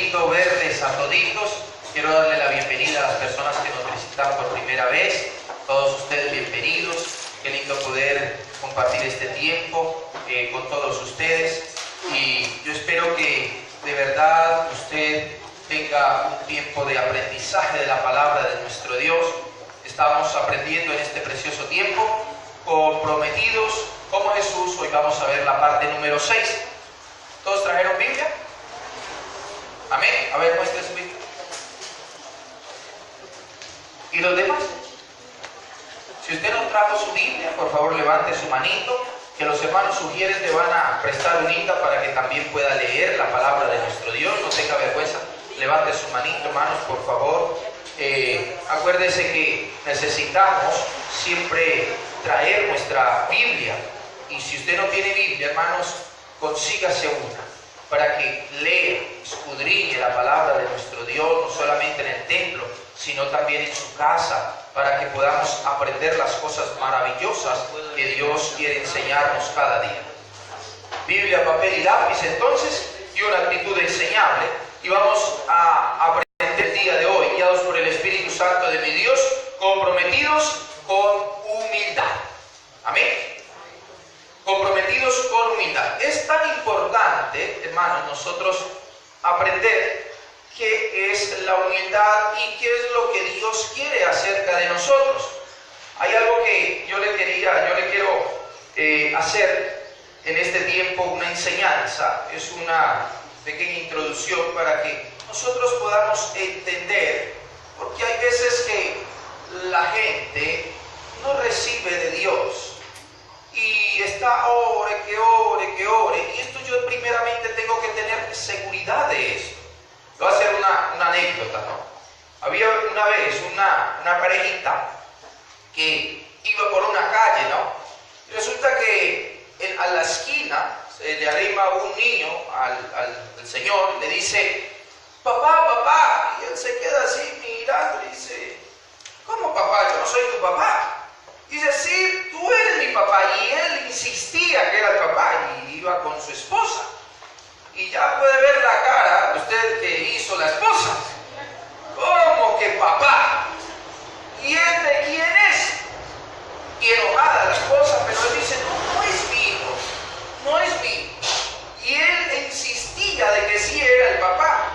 bonito verles a toditos. Quiero darle la bienvenida a las personas que nos visitan por primera vez. Todos ustedes bienvenidos. Qué lindo poder compartir este tiempo con todos ustedes. Y yo espero que de verdad usted tenga un tiempo de aprendizaje de la palabra de nuestro Dios. Estamos aprendiendo en este precioso tiempo, comprometidos como Jesús. Hoy vamos a ver la parte número 6. ¿Todos trajeron Biblia? Amén. A ver, muestre su Biblia. ¿Y los demás? Si usted no trajo su Biblia, por favor levante su manito, que los hermanos sugieres le van a prestar unita para que también pueda leer la palabra de nuestro Dios. No tenga vergüenza, levante su manito, hermanos, por favor. Acuérdese que necesitamos siempre traer nuestra Biblia. Y si usted no tiene Biblia, hermanos, consígase una para que lea, escudriñe la palabra de nuestro Dios, no solamente en el templo, sino también en su casa, para que podamos aprender las cosas maravillosas que Dios quiere enseñarnos cada día. Biblia, papel y lápiz, entonces, y una actitud enseñable, y vamos a aprender el día de hoy, guiados por el Espíritu Santo de mi Dios, comprometidos con humildad. Amén. Comprometidos con humildad. Es tan importante, hermanos, nosotros aprender qué es la humildad y qué es lo que Dios quiere acerca de nosotros. Hay algo que yo le quiero hacer en este tiempo, una enseñanza. Es una pequeña introducción para que nosotros podamos entender, porque hay veces que la gente no recibe de Dios y está ore, y esto yo primeramente tengo que tener seguridad de esto. Voy a hacer una anécdota, ¿no? Había una vez una parejita que iba por una calle, ¿no? Y resulta que a la esquina se le arrima un niño al señor y le dice: papá, y él se queda así mirando y dice: ¿cómo papá? Yo no soy tu papá. Dice: sí, tú eres mi papá. Y él insistía que era el papá y iba con su esposa. Y ya puede ver la cara usted que hizo la esposa. ¿Cómo que papá? ¿Y él de quién es? Y enojada la esposa, pero él dice: no es mi hijo, no es mi hijo. Y él insistía de que sí era el papá.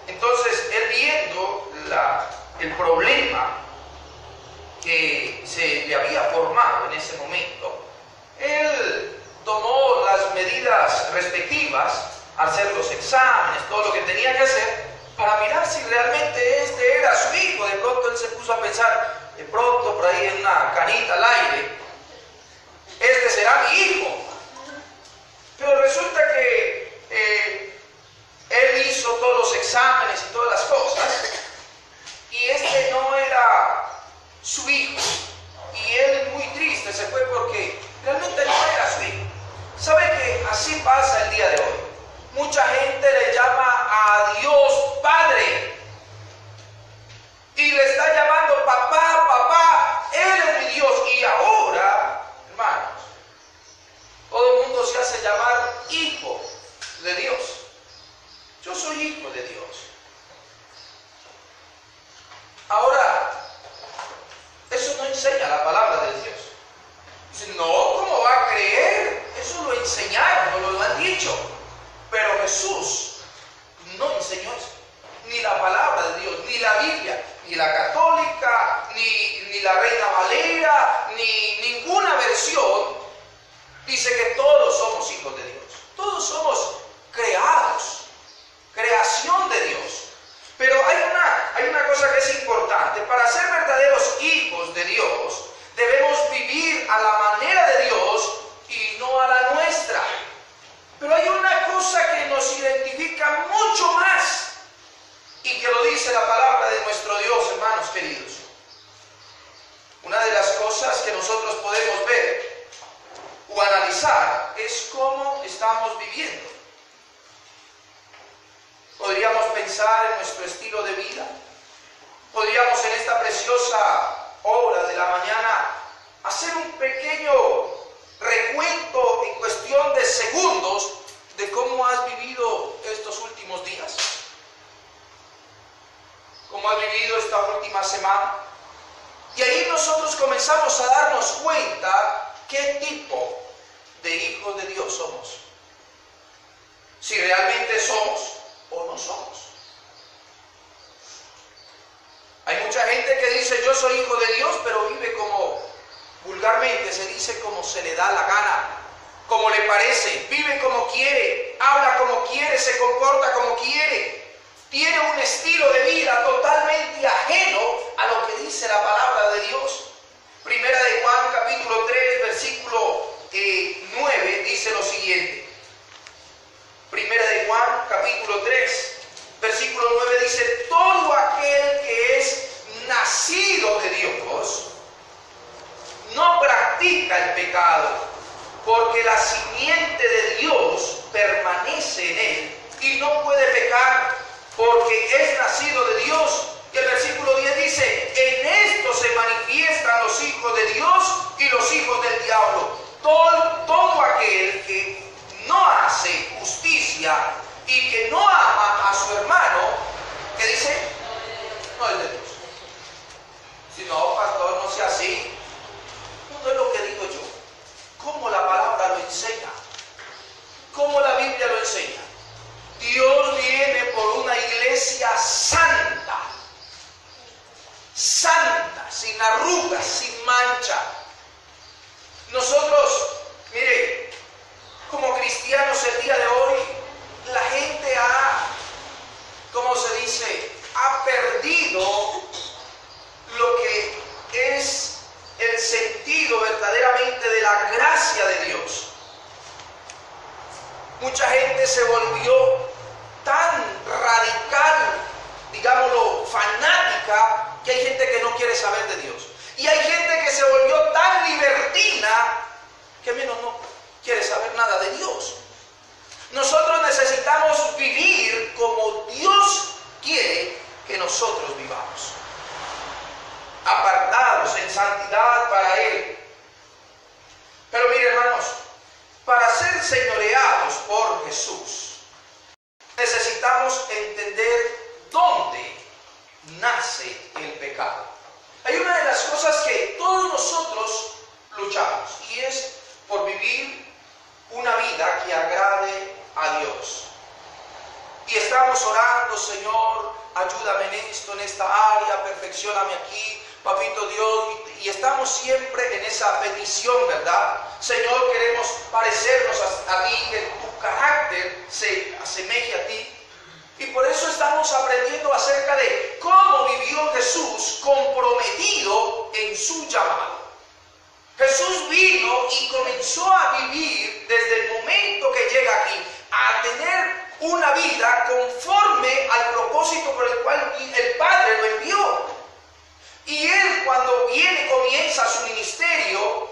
Entonces él, viendo el problema que se le había formado en ese momento, él tomó las medidas respectivas, hacer los exámenes, todo lo que tenía que hacer, para mirar si realmente este era su hijo. De pronto él se puso a pensar, de pronto por ahí en una canita al aire, este será mi hijo. Pero resulta que él hizo todos los exámenes y todas las cosas, y este no era su hijo. Y él, muy triste, se fue porque realmente no era su hijo. ¿Sabe que así pasa el día de hoy? Mucha gente le llama a Dios Padre y le está llamando papá, Él es mi Dios. Y ahora, hermanos, todo el mundo se hace llamar hijo de Dios. Yo soy hijo de Dios. Ahora, eso no enseña la palabra de Dios. Dicen: no, ¿cómo va a creer? Eso lo enseñaron, no lo han dicho. Pero Jesús no enseñó eso. Ni la palabra de Dios, ni la Biblia, ni la católica, ni la Reina Valera, ni ninguna versión dice que todos somos hijos de Dios. Todos somos creados, creación de Dios. Pero hay una cosa que es importante. Para ser verdaderos hijos de Dios, debemos vivir a la manera de Dios y no a la nuestra. Pero hay una cosa que nos identifica mucho más y que lo dice la palabra de nuestro Dios, hermanos queridos. Una de las cosas que nosotros podemos ver o analizar es cómo estamos viviendo. Podríamos pensar en nuestro estilo de vida. Podríamos en esta preciosa hora de la mañana hacer un pequeño recuento en cuestión de segundos de cómo has vivido estos últimos días. cómo ha vivido esta última semana. Y ahí nosotros comenzamos a darnos cuenta qué tipo de hijos de Dios somos. Si realmente somos o no somos. Hay mucha gente que dice yo soy hijo de Dios, pero vive como vulgarmente se dice, como se le da la gana, como le parece, vive como quiere, habla como quiere, se comporta como quiere, tiene un estilo de vida totalmente ajeno a lo que dice la palabra de Dios. Primera de Juan capítulo 3 versículo 9 dice lo siguiente. Primera de Juan capítulo 3 versículo 9 dice: todo aquel que es nacido de Dios no practica el pecado, porque la simiente de Dios permanece en él y no puede pecar porque es nacido de Dios. Y el versículo 10 dice: en esto se manifiestan los hijos de Dios y los hijos del diablo. Todo aquel que no hace justicia y que no ama a su hermano, ¿qué dice? No es de Dios. Si no, pastor, no sea así. No es lo que digo yo. ¿Cómo la palabra lo enseña? ¿Cómo la Biblia lo enseña? Dios viene por una iglesia santa. Santa, sin arrugas, sin mancha. Nosotros, mire, como cristianos el día de hoy, la gente ¿cómo se dice? Ha perdido lo que es el sentido verdaderamente de la gracia de Dios. Mucha gente se volvió tan radical, digámoslo, fanática, que hay gente que no quiere saber de Dios. Y hay gente que se volvió tan libertina que menos no quiere saber nada de Dios. Nosotros necesitamos vivir como Dios quiere que nosotros vivamos, apartados en santidad para Él. Pero mire, hermanos, para ser señoreados por Jesús, necesitamos entender dónde nace el pecado. Hay una de las cosas que todos nosotros luchamos, y es por vivir una vida que agrade a Dios. Y estamos orando: Señor, ayúdame en esto, en esta área, perfeccióname aquí, papito Dios, y estamos siempre en esa petición, ¿verdad? Señor, queremos parecernos a ti, que tu carácter se asemeje a ti. Y por eso estamos aprendiendo acerca de cómo vivió Jesús comprometido en su llamado. Jesús vino y comenzó a vivir desde el momento que llega aquí, a tener una vida conforme al propósito por el cual el Padre lo envió. Y Él, cuando comienza su ministerio,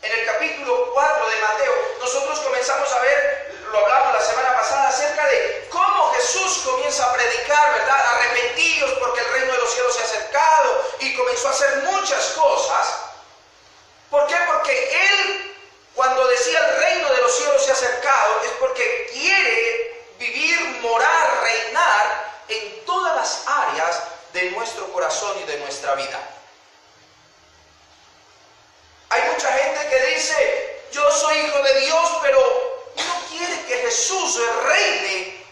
en el capítulo 4 de Mateo, nosotros comenzamos a ver, lo hablamos la semana pasada, acerca de cómo Jesús comienza a predicar, ¿verdad? Arrepentidos porque el reino de los cielos se ha acercado, y comenzó a hacer muchas cosas. ¿Por qué? Porque Él, cuando decía el reino de los cielos se ha acercado, es porque quiere vivir, morar, reinar en todas las áreas de nuestro corazón y de nuestra vida. Hay mucha gente que dice: yo soy hijo de Dios, pero no quiere que Jesús reine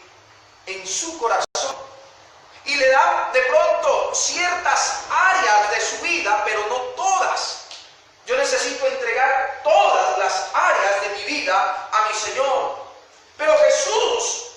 en su corazón. Y le da de pronto ciertas áreas de su vida, pero no todas. Yo necesito entregar todas las áreas de mi vida a mi Señor. Pero Jesús,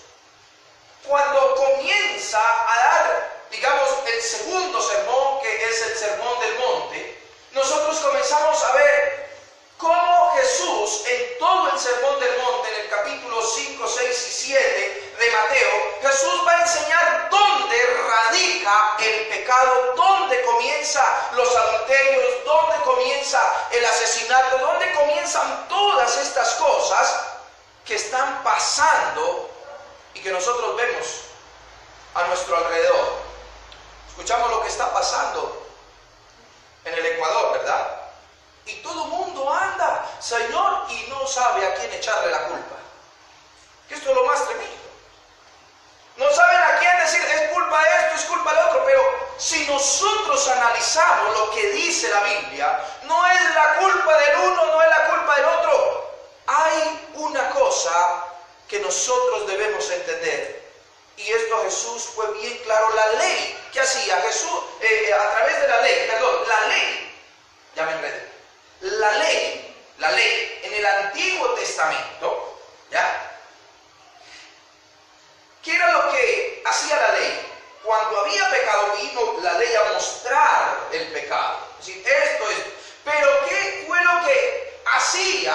cuando comienza a dar, digamos, el segundo sermón, que es el sermón del monte, nosotros comenzamos a ver cómo Jesús, en todo el sermón del monte, en el capítulo 5, 6 y 7 de Mateo, Jesús va a enseñar dónde radica el pecado, dónde comienzan los adulterios, dónde comienza el asesinato, dónde comienzan todas estas cosas que están pasando y que nosotros vemos a nuestro alrededor. Escuchamos lo que está pasando en el Ecuador, ¿verdad? Y todo el mundo anda, Señor, y no sabe a quién echarle la culpa. Que esto es lo más tremendo. No saben a quién decir: es culpa de esto, es culpa de otro, pero Jesús fue bien claro. La ley, ¿qué hacía? Jesús, a través de la ley, ya me enredé. La ley en el Antiguo Testamento, ¿ya? ¿Qué era lo que hacía la ley? Cuando había pecado, vino la ley a mostrar el pecado. Es decir, esto es. Pero ¿qué fue lo que hacía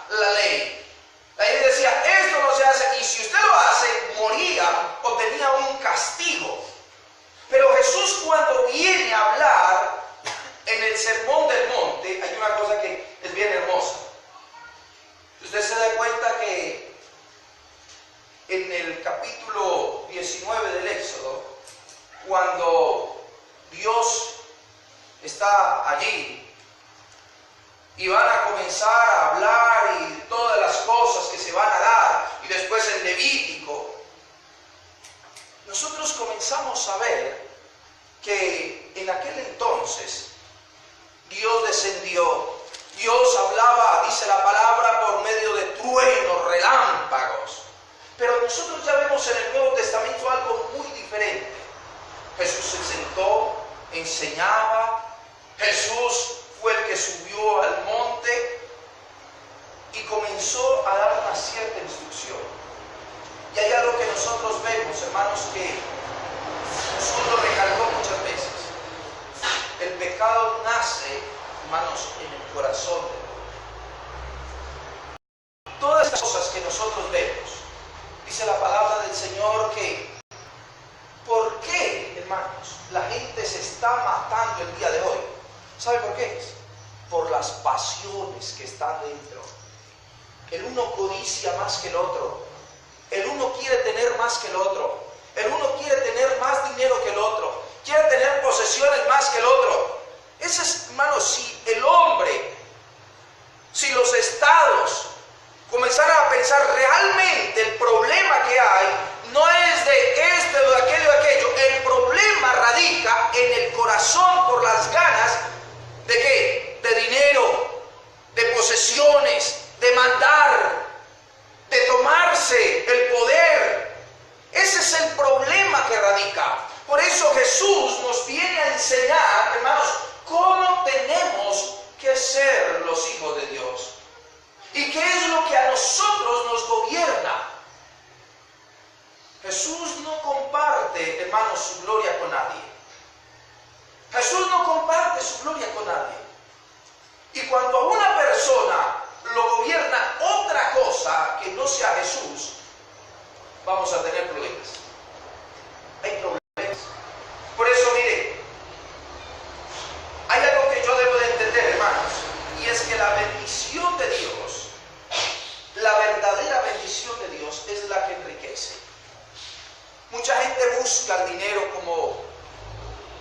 la ley? La ley decía, esto no se hace, y si usted lo hace, moría o tenía un castigo. Pero Jesús, cuando viene a hablar en el Sermón del Monte, hay una cosa que es bien hermosa. Usted se da cuenta que en el capítulo 19 del Éxodo, cuando Dios está allí y van a comenzar a hablar y todas las cosas que se van a dar, y después en Levítico, nosotros comenzamos a ver que en aquel entonces Dios descendió, Dios hablaba, dice la palabra, por medio de truenos, relámpagos. Pero nosotros ya vemos en el Nuevo Testamento algo muy diferente. Jesús se sentó, enseñaba, Jesús fue el que subió al monte y comenzó a dar una cierta instrucción. Y hay algo que nosotros vemos, hermanos, que Jesús lo recalcó muchas veces. El pecado nace, hermanos, en el corazón del hombre. Todas estas cosas que nosotros vemos, dice la palabra del Señor que, ¿por qué, hermanos, la gente se está matando el día de hoy? ¿Sabe por qué es? Por las pasiones que están dentro. El uno codicia más que el otro. El uno quiere tener más que el otro. El uno quiere tener más dinero que el otro. Quiere tener posesiones más que el otro. Ese es, hermanos, si el hombre, si los estados comenzaran a pensar realmente el problema que hay, no es de este o de aquello o de aquello. El problema radica en el corazón por las ganas ¿de qué? De dinero, de posesiones, de mandar, de tomarse el poder. Ese es el problema que radica. Por eso Jesús nos viene a enseñar, hermanos, cómo tenemos que ser los hijos de Dios. ¿Y qué es lo que a nosotros nos gobierna? Jesús no comparte, hermanos, su gloria con nadie. Jesús no comparte su gloria con nadie. Y cuando a una persona lo gobierna otra cosa que no sea Jesús, vamos a tener problemas. Hay problemas. Por eso, mire, hay algo que yo debo de entender, hermanos, y es que la bendición de Dios, la verdadera bendición de Dios es la que enriquece. Mucha gente busca el dinero como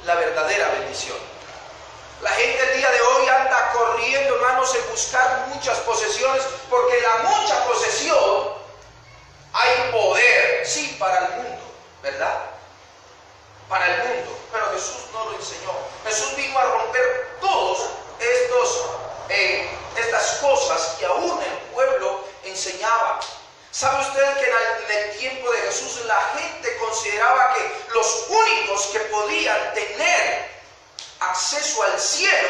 la verdadera bendición. La gente el día de hoy anda corriendo, hermanos, en buscar muchas posesiones, porque en la mucha posesión hay poder, sí, para el mundo, ¿verdad? Para el mundo, pero Jesús no lo enseñó. Jesús vino a romper todos estas cosas que aún el pueblo enseñaba. ¿Sabe usted que en el tiempo de Jesús la gente consideraba que los únicos que podían tener acceso al cielo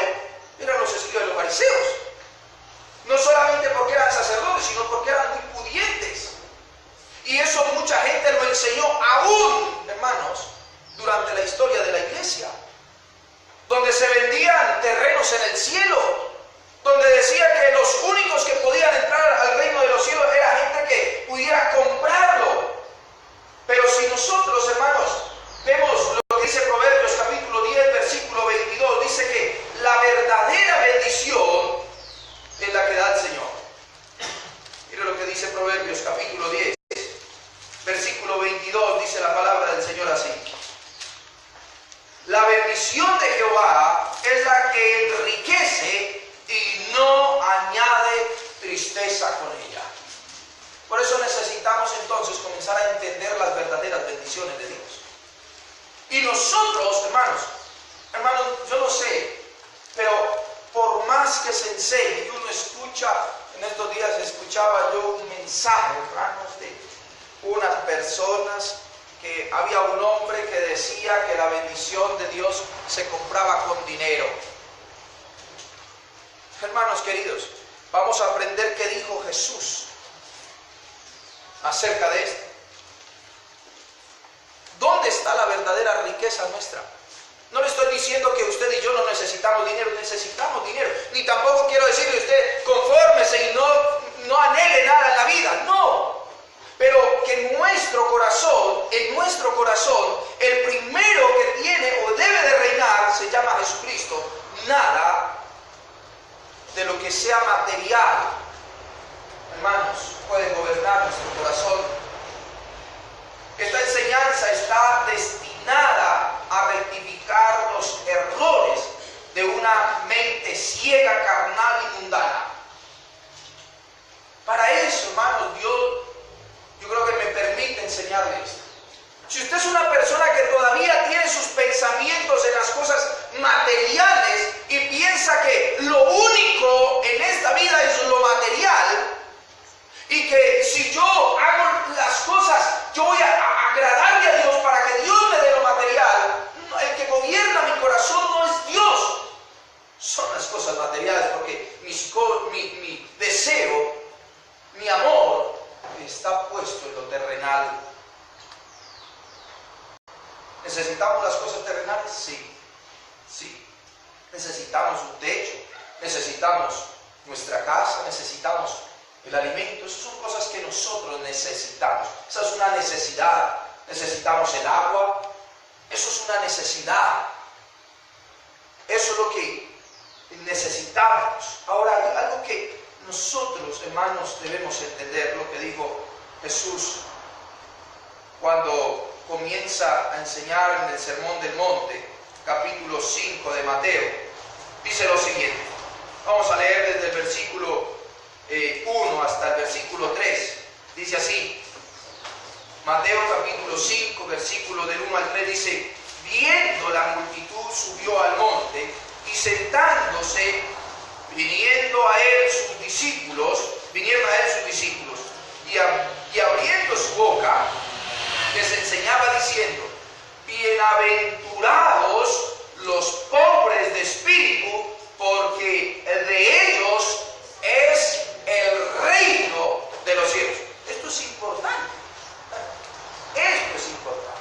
eran los escribas y los fariseos? No solamente porque eran sacerdotes, sino porque eran muy pudientes. Y eso mucha gente lo enseñó aún, hermanos, durante la historia de la iglesia, donde se vendían terrenos en el cielo, donde decía que los únicos que podían entrar al reino de los cielos era gente que pudiera comprarlo. Pero si nosotros, hermanos, vemos lo que dice Proverbios capítulo 10, versículo 22, dice que la verdadera bendición es la que da el Señor. Mire lo que dice Proverbios capítulo 10, versículo 22, dice la palabra del Señor así: la bendición de Jehová es la que enriquece y no añade tristeza con ella. Por eso necesitamos entonces comenzar a entender las verdaderas bendiciones de Dios. Y nosotros, hermanos, yo no sé, pero por más que se enseñe, y uno escucha, en estos días escuchaba yo un mensaje, hermanos, de unas personas que había un hombre que decía que la bendición de Dios se compraba con dinero. Hermanos queridos, vamos a aprender qué dijo Jesús acerca de esto. ¿Dónde está la verdadera riqueza nuestra? No le estoy diciendo que usted y yo no necesitamos dinero, ni tampoco quiero decirle a usted confórmese y no anhele nada en la vida, no. Pero que en nuestro corazón, el primero que tiene o debe de reinar se llama Jesucristo. Nada de lo que sea material, hermanos, puede gobernar nuestro corazón. Esta enseñanza está destinada a rectificar los errores de una mente ciega, carnal y mundana. Para eso, hermanos, yo creo que me permite enseñarle esto. Si usted es una persona que todavía tiene sus pensamientos en las cosas materiales y piensa que lo único en esta vida es lo material, y que si yo hago las cosas, yo voy a agradarle a Dios para que Dios me dé lo material, el que gobierna mi corazón no es Dios, son las cosas materiales, porque mi deseo, mi amor, está puesto en lo terrenal. ¿Necesitamos las cosas terrenales? Sí. Necesitamos un techo, necesitamos nuestra casa, necesitamos el alimento. Esas son cosas que nosotros necesitamos. Esa es una necesidad. Necesitamos el agua. Eso es una necesidad. Eso es lo que necesitamos. Ahora, algo que nosotros, hermanos, debemos entender, lo que dijo Jesús cuando comienza a enseñar en el Sermón del Monte, capítulo 5 de Mateo. Dice lo siguiente. Vamos a leer desde el versículo 1 hasta el versículo 3. Dice así. Mateo capítulo 5, versículo del 1 al 3 dice: viendo la multitud subió al monte, y sentándose, vinieron a él sus discípulos, y abriendo su boca, les enseñaba diciendo: bienaventurados los pobres de espíritu, porque de ellos es el reino de los cielos. Esto es importante. Esto es importante.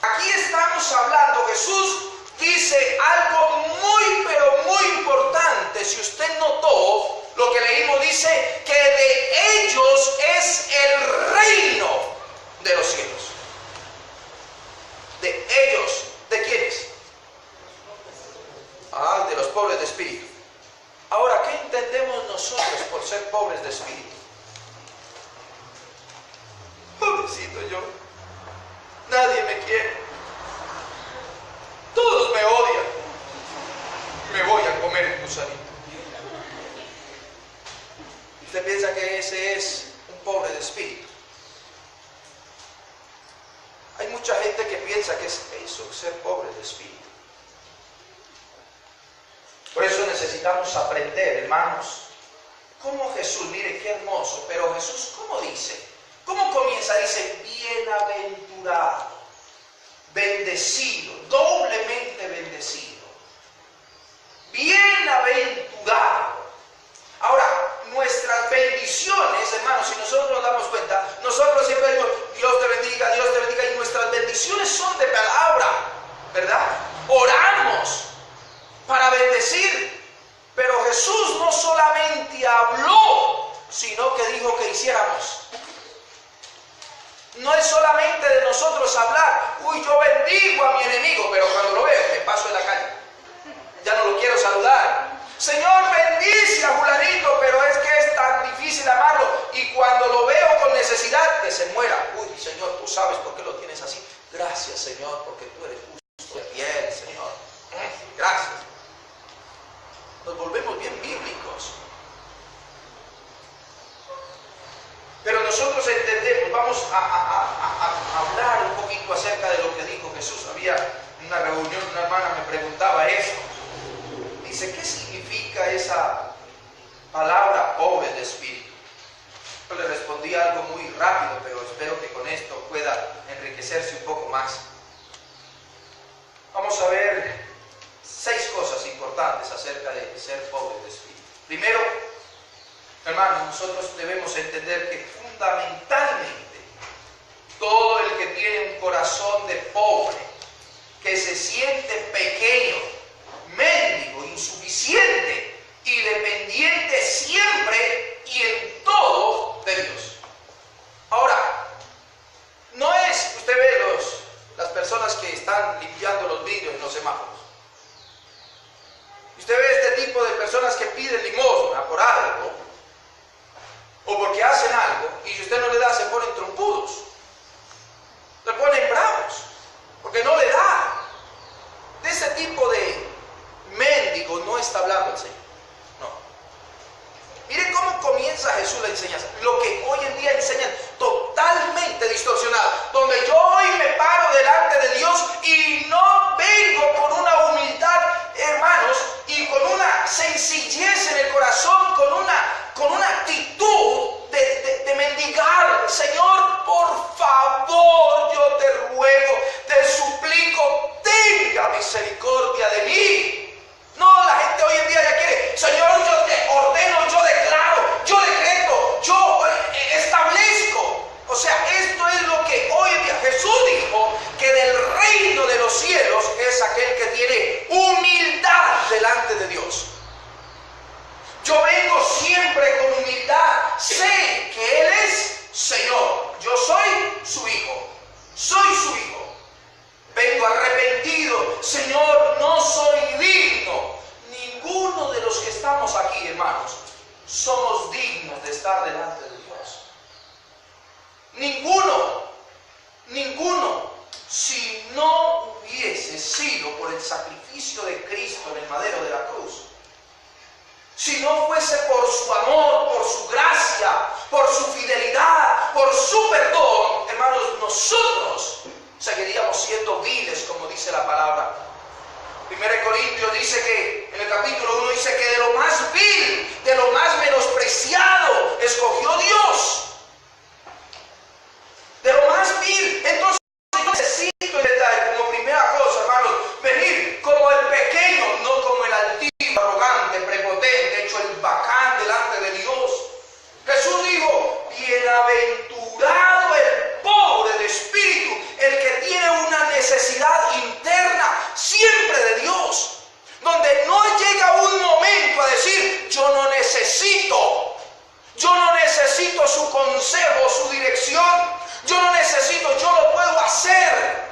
Aquí estamos hablando, Jesús dice algo muy, pero muy importante. Si usted notó lo que leímos, dice que de ellos es el reino de los cielos. De ellos, ¿de quiénes? De los pobres de espíritu. Ahora, ¿qué entendemos nosotros por ser pobres de espíritu? Pobrecito yo. Nadie me quiere. Todos me odian. Me voy a comer el gusanito. ¿Usted piensa que ese es un pobre de espíritu? Hay mucha gente que piensa que es eso, ser pobre de espíritu. Por eso necesitamos aprender, hermanos, cómo Jesús, mire qué hermoso, pero Jesús, ¿cómo dice? ¿Cómo comienza? Dice: bienaventurado, bendecido, doblemente bendecido. Bienaventurado. Ahora, nuestras bendiciones, hermanos, si nosotros nos damos cuenta, nosotros siempre decimos: Dios te bendiga, y nuestras bendiciones son de palabra, ¿verdad? Oramos para bendecir, pero Jesús no solamente habló, sino que dijo que hiciéramos. No es solamente de nosotros hablar: uy, yo bendigo a mi enemigo, pero cuando lo veo me paso en la calle, ya no lo quiero saludar. Señor, bendice a fulanito, pero es que es tan difícil amarlo, y cuando lo veo con necesidad, que se muera. Uy, Señor, tú sabes por qué lo tienes así. Gracias, Señor, porque tú eres justo y fiel, Señor. Gracias. Nos volvemos bien bíblicos. Pero nosotros entendemos, vamos a hablar un poquito acerca de lo que dijo Jesús. Había una reunión, una hermana me preguntaba eso. Dice: ¿qué significa esa palabra pobre de espíritu? Yo le respondí algo muy rápido, pero espero que con esto pueda enriquecerse un poco más. Vamos a ver 6 cosas importantes acerca de ser pobre de espíritu. Primero, hermanos, nosotros debemos entender que fundamentalmente todo el que tiene un corazón de pobre, que se siente pequeño, mendigo, insuficiente y dependiente siempre y en todo de Dios. Ahora, no es, usted ve las personas que están limpiando los vidrios en los semáforos. Usted ve este tipo de personas que piden limosna por algo o porque hacen algo y si usted no le da se ponen trompudos, se ponen bravos porque no le da. De ese tipo de mendigo no está hablando el Señor. No. Miren cómo comienza Jesús la enseñanza. Lo que hoy en día enseñan totalmente distorsionado. Donde yo hoy me paro delante de Dios y no vengo con una humildad, hermanos, y con una sencillez en el corazón, con una actitud de mendigar. Señor, por favor, yo te ruego, te suplico, tenga misericordia de mí. No, la gente hoy en día ya quiere, Señor, yo te ordeno, yo declaro, yo decreto, yo establezco. O sea, esto es lo que hoy en día Jesús dijo, que del reino de los cielos es aquel que tiene humildad delante de Dios. Yo vengo siempre con humildad, sé que Él es Señor, yo soy su hijo, vengo arrepentido, Señor, no soy digno. Ninguno de los que estamos aquí, hermanos, somos dignos de estar delante de Dios. Ninguno, si no hubiese sido por el sacrificio de Cristo en el madero de la cruz, si no fuese por su amor, por su gracia, por su fidelidad, por su perdón, hermanos, nosotros seguiríamos siendo viles, como dice la palabra. 1 Corintios dice que, en el capítulo 1 dice que de lo más vil, de lo más menospreciado, escogió Dios. De lo más vil. Entonces yo necesito como primera cosa, hermanos, venir como el pequeño, no como el altivo, arrogante, prepotente, hecho el bacán delante de Dios. Jesús dijo, bienaventurado el pobre de espíritu, el que tiene una necesidad interna siempre de Dios, donde no llega un momento a decir, yo no necesito su consejo, su dirección, yo no necesito, yo lo puedo hacer.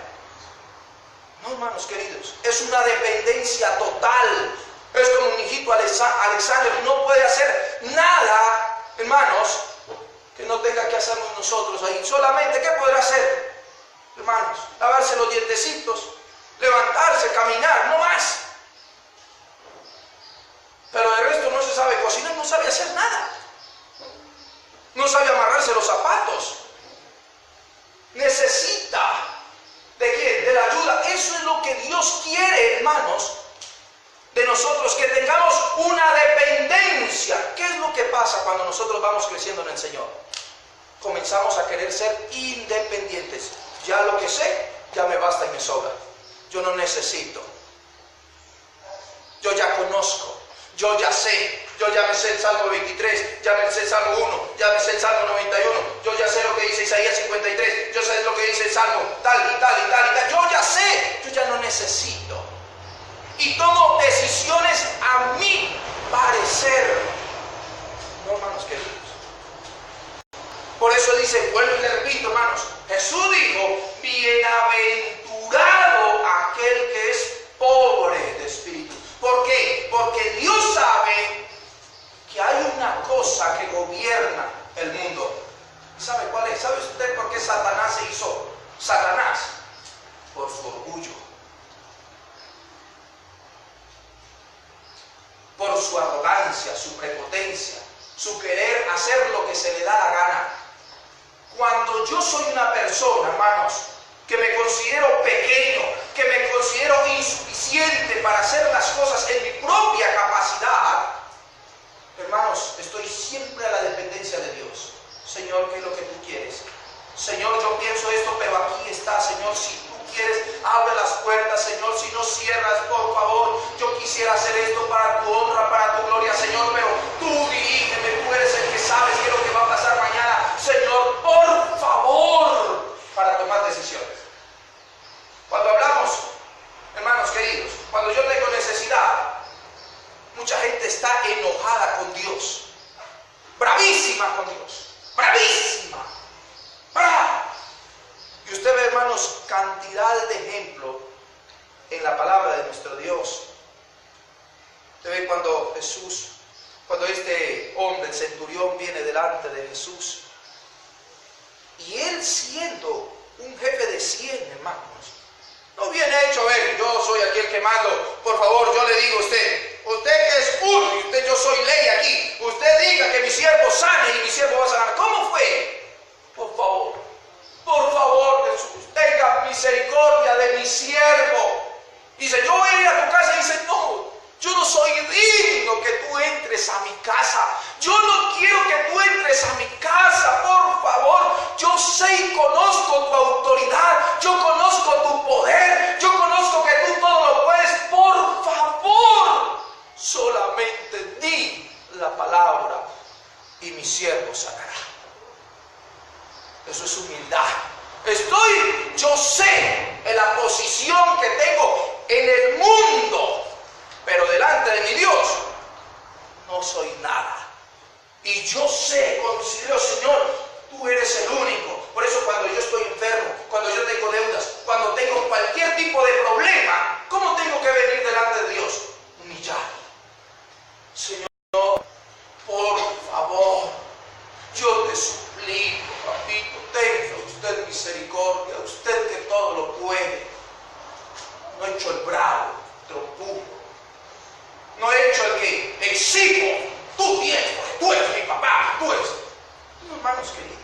No, hermanos queridos, es una dependencia total. Es como un hijito Alexander, no puede hacer nada, hermanos, que no tenga que hacernos nosotros ahí. Solamente, ¿qué podrá hacer, hermanos? Lavarse los dientecitos, levantarse, caminar, no más. Pero de resto no se sabe cocinar, no sabe hacer nada. No sabe amarrarse los zapatos. Necesita ¿de quién? De la ayuda. Eso es lo que Dios quiere, hermanos, de nosotros, que tengamos una dependencia. ¿Qué es lo que pasa cuando nosotros vamos creciendo en el Señor? Comenzamos a querer ser independientes. Ya lo que sé, ya me basta y me sobra. Yo no necesito. Yo ya conozco. Yo ya sé. Yo ya me sé el Salmo 23, ya me sé el Salmo 1, ya me sé el Salmo 91, yo ya sé lo que dice Isaías 53, yo sé lo que dice el Salmo tal y tal y tal y tal. Yo ya sé, yo ya no necesito. Y tomo decisiones a mi parecer. No, hermanos queridos. Por eso dice, vuelvo y le repito, hermanos, Jesús dijo, bienaventurado aquel que es pobre de espíritu. ¿Por qué? Porque Dios sabe que hay una cosa que gobierna el mundo. ¿Sabe cuál es? ¿Sabe usted por qué Satanás se hizo Satanás? Por su orgullo, por su arrogancia, su prepotencia, su querer hacer lo que se le da la gana. Cuando yo soy una persona, hermanos, que me considero pequeño, que me considero insuficiente para hacer las cosas en mi propia capacidad, hermanos, estoy siempre a la dependencia de Dios. Señor, ¿qué es lo que tú quieres? Señor, yo pienso esto, pero aquí está, Señor, si tú quieres, abre las puertas, Señor, si no cierras, por favor, yo quisiera hacer esto para tu honra, para tu gloria, Señor, pero tú dirígeme, tú eres el que sabes qué es lo que va a pasar mañana, Señor, por favor, para tomar decisiones. Cuando hablamos, hermanos queridos, cuando yo tengo necesidad, mucha gente está enojada con Dios, bravísima con Dios, bravísima, brava. Y usted ve, hermanos, cantidad de ejemplos en la palabra de nuestro Dios. Usted ve cuando este hombre, el centurión, viene delante de Jesús, y él siendo un jefe de 100, hermanos, no viene hecho, a ver, yo soy aquí el que mando, por favor, yo le digo a usted que es uno, y yo soy ley aquí, usted diga que mi siervo sane y mi siervo va a sanar. ¿Cómo fue? Por favor, Jesús, tenga misericordia de mi siervo. Dice, yo voy a ir a tu casa, y dice, no, yo no soy digno que tú entres a mi casa. Yo no quiero que tú entres a mi casa, por favor. Yo sé y conozco tu autoridad. Yo conozco tu poder. Yo conozco que tú todo lo puedes. Por favor, solamente di la palabra y mi siervo sanará. Eso es humildad. Yo sé en la posición que tengo en el mundo, pero delante de mi Dios no soy nada. Y yo sé, considero, Señor, tú eres el único. Por eso cuando yo estoy enfermo, cuando yo tengo deudas, cuando tengo cualquier tipo de problema, ¿cómo tengo que venir delante de Dios? Humillar. Señor, por favor, yo te suplico, papito, tenga usted misericordia, usted que todo lo puede. No he hecho el bravo, trompudo. No he hecho el que exijo. Tú tienes, tú eres mi papá, tú eres. No, hermanos queridos.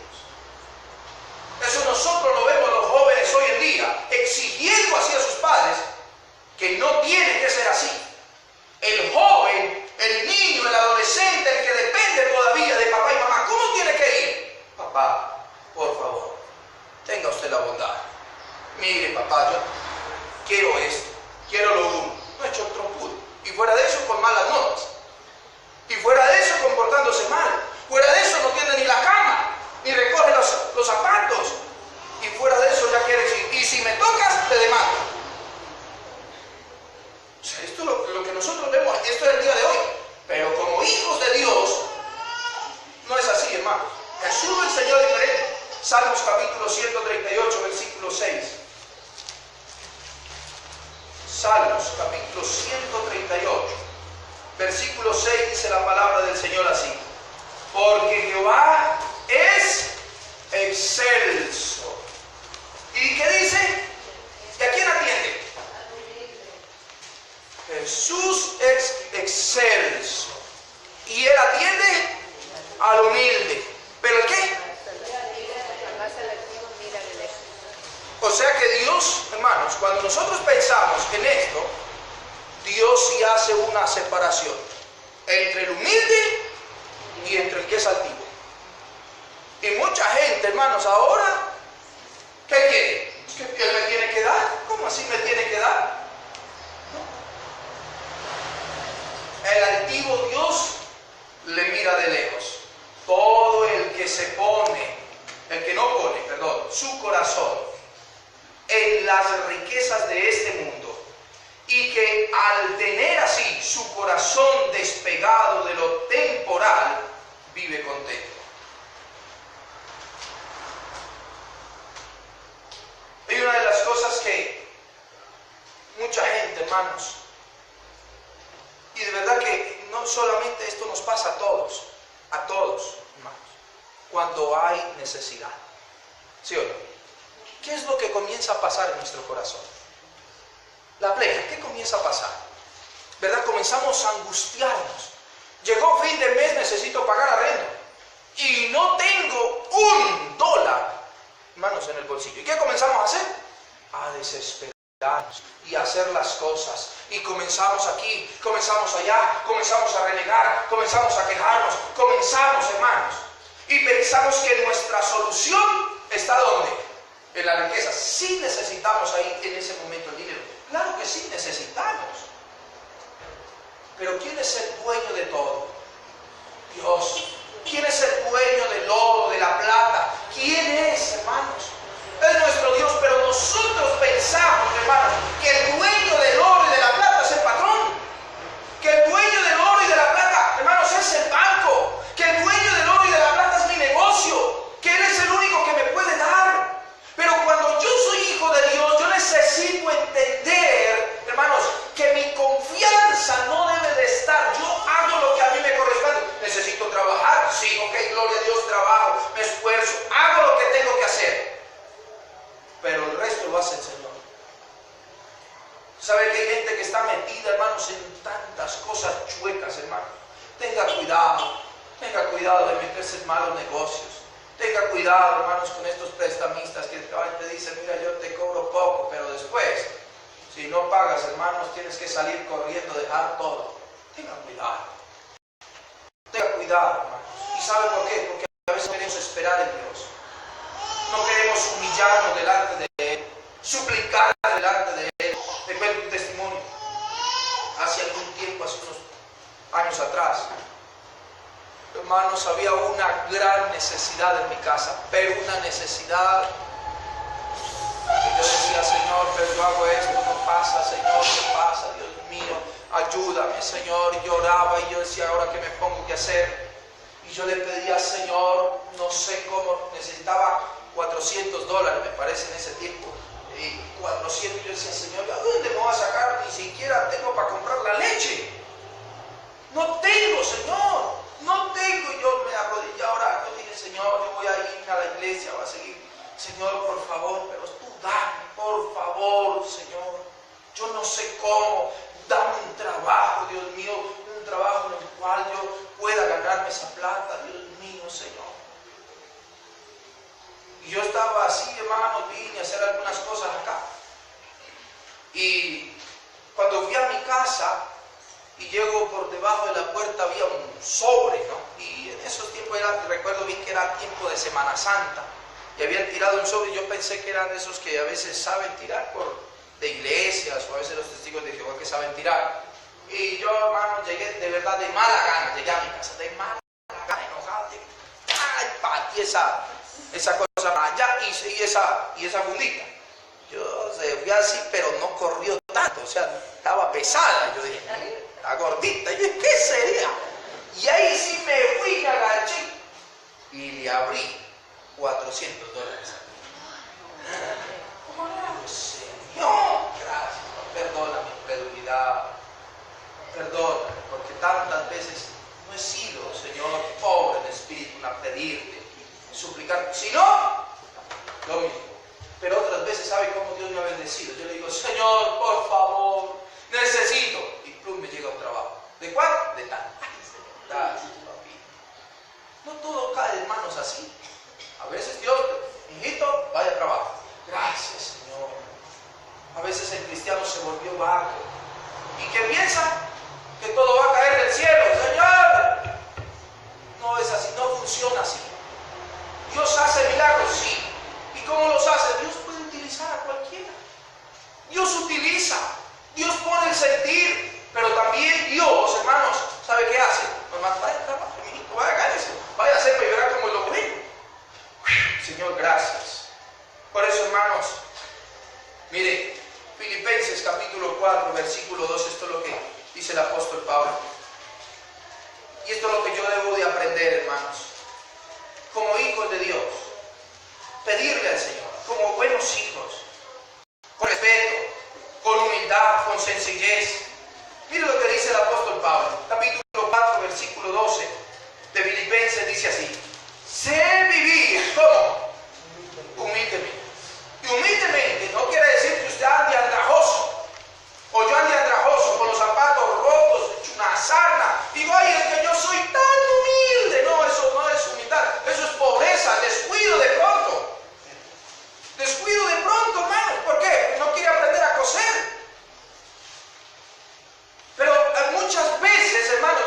Eso nosotros lo vemos los jóvenes hoy en día, exigiendo así a sus padres, que no tiene que ser así. El joven, el niño, el adolescente, el que depende todavía de papá y mamá, ¿cómo tiene que ir? Papá, por favor, tenga usted la bondad. Mire, papá, yo quiero esto, quiero lo uno. No he hecho el trompudo. Y fuera de eso, con malas notas. Y fuera de eso, comportándose mal. Fuera de eso, no tiene ni la cama, ni recoge los zapatos. Y fuera de eso, ya quiere decir, y si me tocas, te demando. O sea, esto es lo que nosotros vemos, esto es el día de hoy. Pero como hijos de Dios, no es así, hermanos. Jesús lo enseñó diferente. Salmos capítulo 138, versículo 6. Salmos capítulo 138, versículo 6 dice la palabra del Señor así: porque Jehová es excelso. ¿Y qué dice? ¿Y a quién atiende? Jesús es excelso. Y Él atiende al humilde. ¿Pero el qué? O sea que Dios, hermanos, cuando nosotros pensamos en esto, Dios sí hace una separación entre el humilde y entre el que es altivo. Y mucha gente, hermanos, ahora, ¿qué quiere? ¿Que Él me tiene que dar? ¿Cómo así me tiene que dar? ¿No? El altivo Dios le mira de lejos. Todo el que se pone, el que no pone, perdón, su corazón en las riquezas de este mundo, y que al tener así su corazón despegado de lo temporal, vive contento. Hay una de las cosas que mucha gente, hermanos, y de verdad que no solamente esto nos pasa a todos, hermanos, cuando hay necesidad. ¿Sí o no? ¿Qué es lo que comienza a pasar en nuestro corazón? La pleja, ¿qué comienza a pasar? ¿Verdad? Comenzamos a angustiarnos. Llegó fin de mes, necesito pagar arrendo. Y no tengo $1, hermanos, en el bolsillo. ¿Y qué comenzamos a hacer? A desesperarnos y a hacer las cosas. Y comenzamos aquí, comenzamos allá, comenzamos a renegar, comenzamos a quejarnos, comenzamos, hermanos. Y pensamos que nuestra solución ¿Está dónde? En la riqueza. Sí necesitamos ahí en ese momento el dinero. Claro que sí necesitamos. Pero ¿quién es el dueño de todo? Dios. ¿Quién es el dueño del oro, de la plata? ¿Quién es, hermanos? Es nuestro Dios, pero nosotros pensamos, hermanos, que el dueño del oro y de la plata es el patrón. Que el dueño del oro y de la plata, hermanos, es el banco. Que el dueño del oro y de la plata es mi negocio. Que Él es el único que me puede dar. Pero cuando yo soy hijo de Dios, yo necesito entender, hermanos, que mi confianza no debe de estar. Yo hago lo que a mí me corresponde. Necesito trabajar. Sí, ok, gloria a Dios, trabajo, me esfuerzo, hago lo que tengo que hacer. Pero el resto lo hace el Señor. ¿Sabe que hay gente que está metida, hermanos, en tantas cosas chuecas, hermanos? Tenga cuidado de meterse en malos negocios. Tenga cuidado, hermanos, con estos prestamistas que te dicen, mira, yo te cobro poco, pero después, si no pagas, hermanos, tienes que salir corriendo, dejar todo. Tenga cuidado. Tenga cuidado, hermanos. ¿Y sabe por qué? Porque a veces queremos esperar en Dios. No queremos humillarnos delante de Él, suplicar delante de Él. Te cuento un testimonio. Hace algún tiempo, hace unos años atrás, hermanos, había una gran necesidad en mi casa, pero una necesidad. Y yo decía, Señor, pero yo hago esto, no pasa, Señor, ¿qué pasa? Dios mío, ayúdame, Señor. Y lloraba y yo decía, ¿ahora qué me pongo que hacer? Y yo le pedía, Señor, no sé cómo, necesitaba $400, me parece, en ese tiempo. Y 400, yo decía, Señor, ¿a dónde me voy a sacar? Ni siquiera tengo para comprar la leche. No tengo, Señor, no tengo. Y yo me arrodillé a orar. Yo dije, Señor, yo voy a ir a la iglesia, voy a seguir. Señor, por favor, pero tú dame, por favor, Señor. Yo no sé cómo. Dame un trabajo, Dios mío, un trabajo en el cual yo pueda ganarme esa plata, Dios mío, Señor. Y yo estaba así, hermano, vine a hacer algunas cosas acá. Y cuando fui a mi casa y llego por debajo de la puerta, había un sobre, ¿no? Y en esos tiempos recuerdo bien que era tiempo de Semana Santa. Y habían tirado un sobre y yo pensé que eran esos que a veces saben tirar de iglesias o a veces los testigos de Jehová que saben tirar. Y yo, hermano, llegué de verdad de mala gana, llegué a mi casa de mala gana, enojado. Ay, pateé esa cosa para allá y esa fundita. Yo fui así, pero no corrió tanto, o sea, estaba pesada. Yo dije, está gordita. Y yo dije, ¿qué sería? Y ahí sí me fui, me agaché y le abrí $400. Señor, gracias, perdona mi incredulidad, perdóname, porque tantas veces no he sido, Señor, pobre en espíritu, a pedirte, suplicar, si no, lo mismo. Pero otras veces, ¿sabe cómo Dios me ha bendecido? Yo le digo, Señor, por favor, necesito, y plum, me llega un trabajo. ¿De cuánto? De tanto. Gracias, papi. No todo cae en manos así. A veces Dios, hijito, vaya a trabajo. Gracias, Señor. A veces el cristiano se volvió vago. ¿Y qué piensa? Que todo va a caer del cielo. Señor, no es así, no funciona así. Dios hace milagros, sí. ¿Y cómo los hace? Dios puede utilizar a cualquiera. Dios utiliza. Dios pone el sentir. Pero también Dios, hermanos, ¿sabe qué hace? Hermanos, vaya a trabajar, mijito, vaya a caerse. Vaya a hacer y verá como lo ven. Señor, gracias. Por eso, hermanos, mire, Filipenses capítulo 4, versículo 2, esto es lo que dice el apóstol Pablo. Y esto es lo que yo debo de aprender, hermanos. Como hijos de Dios, pedirle al Señor, como buenos hijos, con respeto, con humildad, con sencillez. Mire lo que dice el apóstol Pablo, capítulo 4, versículo 12 de Filipenses, dice así: sé vivir, ¿cómo? Humildemente. Y humildemente no quiere decir que usted ande andrajoso, o yo ande andrajoso, con los zapatos rotos, hecho una sarna. Digo, ay, es que yo soy tan humilde. No, eso no es humildad, eso es pobreza, descuido de pronto. Descuido de pronto, hermanos. ¿Por qué? No quiere aprender a coser. Pero muchas veces, hermanos,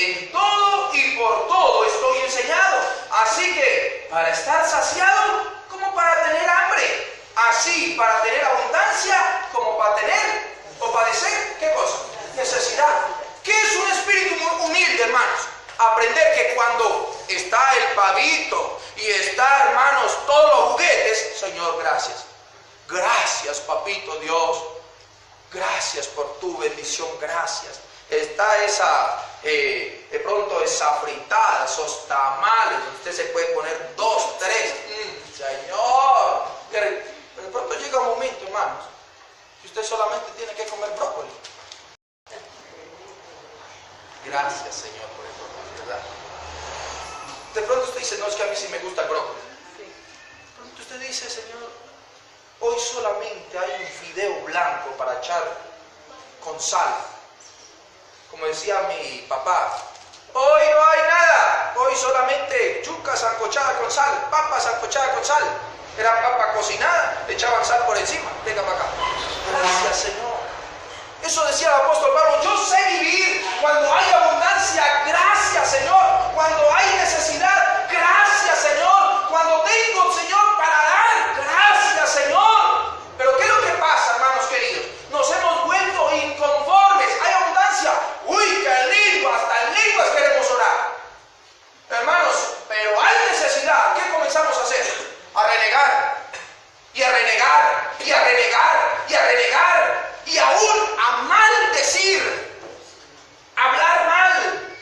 En todo y por todo estoy enseñado. Así que para estar saciado como para tener hambre. Así para tener abundancia como para tener o padecer, ¿qué cosa? Necesidad. ¿Qué es un espíritu humilde, hermanos? Aprender que cuando está el pavito y está, hermanos, todos los juguetes, Señor, gracias. Gracias, papito Dios. Gracias por tu bendición, gracias. Está esa, de pronto esa fritada, esos tamales. Usted se puede poner 2, 3. Señor. Pero de pronto llega un momento, hermanos, que usted solamente tiene que comer brócoli. Gracias, Señor, por el brócoli, ¿verdad? De pronto usted dice, no, es que a mí sí me gusta el brócoli. De pronto usted dice, Señor, hoy solamente hay un fideo blanco para echar con sal. Como decía mi papá, hoy no hay nada, hoy solamente yuca sancochada con sal, papa sancochada con sal. Era papa cocinada, le echaban sal por encima. Venga para acá. Gracias, Señor. Eso decía el apóstol Pablo, yo sé vivir cuando hay abundancia, gracias, Señor. Cuando hay necesidad, gracias, Señor. Cuando tengo, Señor, para dar, gracias, Señor. Pero ¿qué es lo que pasa, hermanos queridos? Nos hemos vuelto inconformes. Hay abundancia. Uy, qué lindo, hasta en lenguas queremos orar. Hermanos, pero hay necesidad. ¿Qué comenzamos a hacer? A renegar. Y a renegar. Y a renegar. Y a renegar. Y aún a maldecir, hablar mal.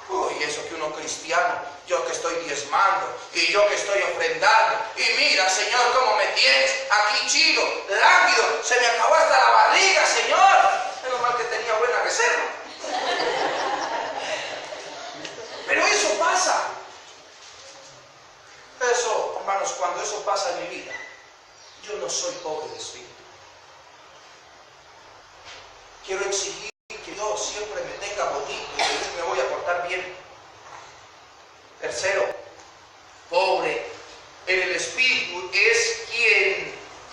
Uy, eso que uno cristiano, yo que estoy diezmando, y yo que estoy ofrendando, y mira, Señor, cómo me tienes, aquí chido, lánguido, se me acabó hasta la barriga, Señor. Menos mal que tenía buena reserva. Pero eso pasa. Eso, hermanos, cuando eso pasa en mi vida, yo no soy pobre de espíritu. Quiero exigir que Dios siempre me tenga bonito y me voy a portar bien. Tercero, pobre en el espíritu es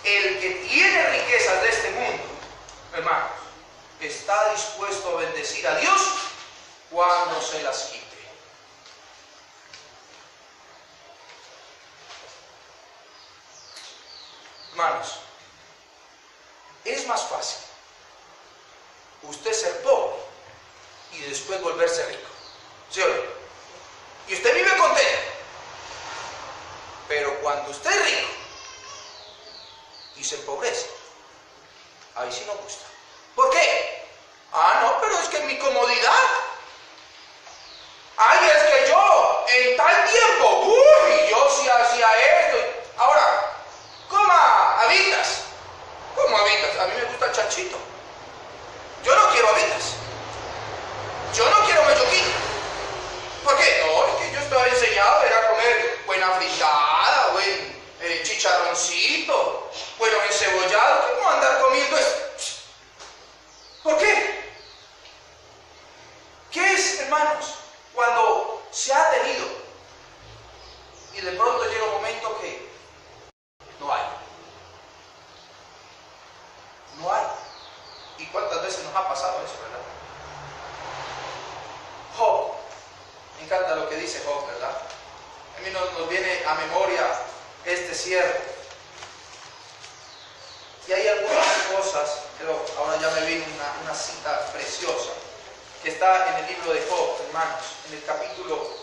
el que tiene riquezas de este mundo, hermanos, está dispuesto a bendecir a Dios cuando se las quite. Hermanos, es más fácil usted ser pobre y después volverse rico, ¿sí o no? Y usted vive contento, pero cuando usted es rico y se empobrece, ahí sí no gusta. ¿Por qué? Ah, no, pero es que mi comodidad. Ay, es que yo en tal tiempo, uy, yo sí hacía esto. Ahora, coma habitas. ¿Cómo habitas? A mí me gusta el chanchito. Yo no quiero habitas. Yo no quiero melloquín. ¿Por qué? No, es que yo estaba enseñado a comer buena fritada, buen chicharroncito, bueno encebollado. ¿Cómo andar comiendo esto? ¿Por qué? ¿Qué es, hermanos? Cuando se ha tenido y de pronto llega un momento que no hay. No hay. ¿Y cuántas veces nos ha pasado eso, verdad? Job. Me encanta lo que dice Job, ¿verdad? A mí nos viene a memoria este siervo. Y hay algunas cosas, pero ahora ya me viene una cita preciosa, que está en el libro de Job, hermanos, en el capítulo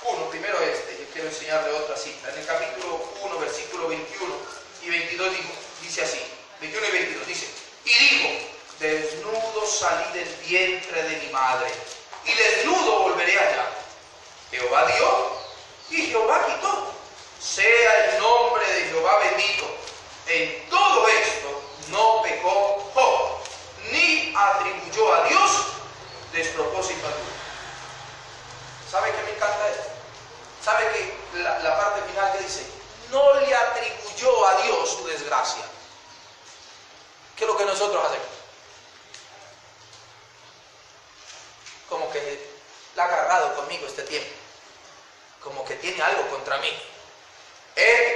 1, primero yo quiero enseñarle otra cita. En el capítulo 1, versículo 21 y 22 dice así, 21 y 22 dice, y dijo, desnudo salí del vientre de mi madre, y desnudo volveré allá. Jehová dio, y Jehová quitó. Sea el nombre de Jehová bendito. En todo esto no pecó Job, ni atribuyó a Dios despropósito alguno. ¿Sabe qué me encanta esto? ¿Sabe que la parte final que dice? No le atribuyó a Dios su desgracia. ¿Qué es lo que nosotros hacemos? Como que la ha agarrado conmigo este tiempo. Como que tiene algo contra mí.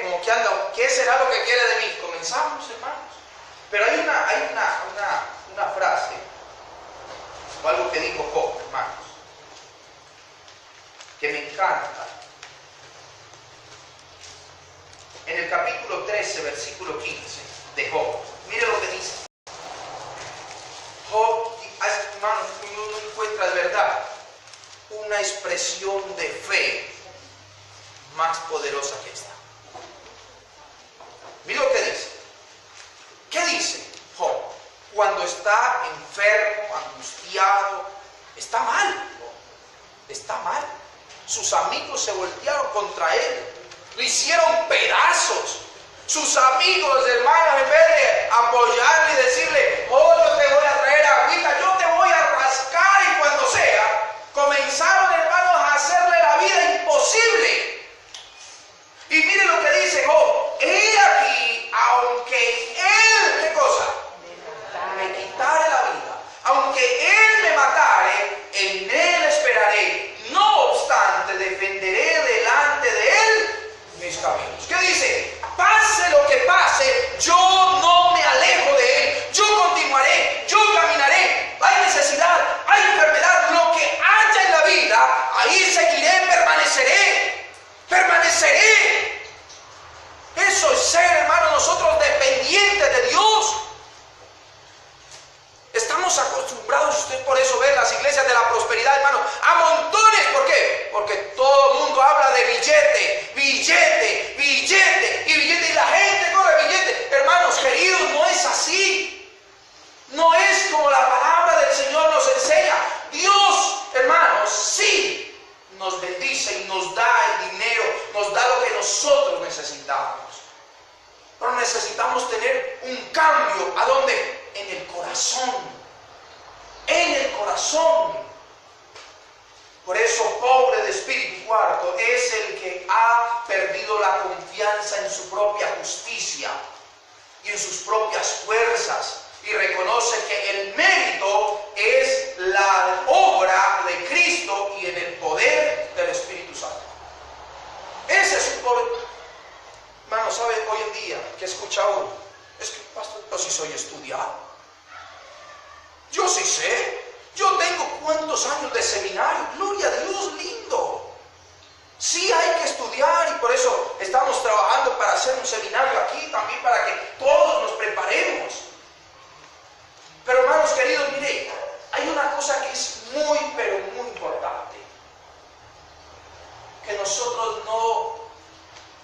Como que anda, ¿qué será lo que quiere de mí? Comenzamos, hermanos. Pero hay una frase, o algo que hermanos, que me encanta. En el capítulo 13, versículo 15 de Job, mire lo que dice. Job, hermanos, uno encuentra de verdad una expresión de fe más poderosa que esta. Mira lo que dice. ¿Qué dice Job? Cuando está enfermo, angustiado, está mal. Está mal. Sus amigos se voltearon contra él. Lo hicieron pedazos. Sus amigos, hermanos, en vez de apoyarle y decirle, oh, yo te voy a traer agüita, yo te voy a rascar y cuando sea, comenzaron, hermanos, a hacerle la vida imposible. Y mire lo que dice Job. He aquí, aunque él, ¿qué cosa? Me quitare la vida. Aunque él me matare, en él esperaré. No obstante, defenderé delante de él mis caminos. ¿Qué dice? Pase lo que pase, yo no me alejo de él. Yo continuaré, yo caminaré. Hay necesidad, hay enfermedad, lo que haya en la vida, ahí seguiré, permaneceré. Permaneceré. Eso es ser, hermano, nosotros dependientes de Dios. Estamos acostumbrados, usted por eso ve las iglesias de la prosperidad, hermano, a montones. ¿Por qué? Porque todo el mundo habla de billete, billete, billete y billete. Y la gente corre billete. Hermanos queridos, no es así. No es como la palabra del Señor nos enseña. Dios, hermanos, sí nos bendice y nos da el dinero, nos da lo que nosotros necesitamos. Pero necesitamos tener un cambio. ¿A dónde? En el corazón. En el corazón. Por eso, pobre de espíritu cuarto es el que ha perdido la confianza en su propia justicia y en sus propias fuerzas, y reconoce que el mérito es la obra de Cristo y en el poder del Espíritu Santo. Ese es un pobre. Hermano, ¿sabe hoy en día que he escuchado? Es que, pastor, yo sí soy estudiado. Yo sí sé. Yo tengo cuántos años de seminario. Gloria a Dios, lindo. Sí hay que estudiar y por eso estamos trabajando para hacer un seminario aquí también para que todos nos preparemos. Pero hermanos queridos, mire, hay una cosa que es muy, pero muy importante. Que nosotros no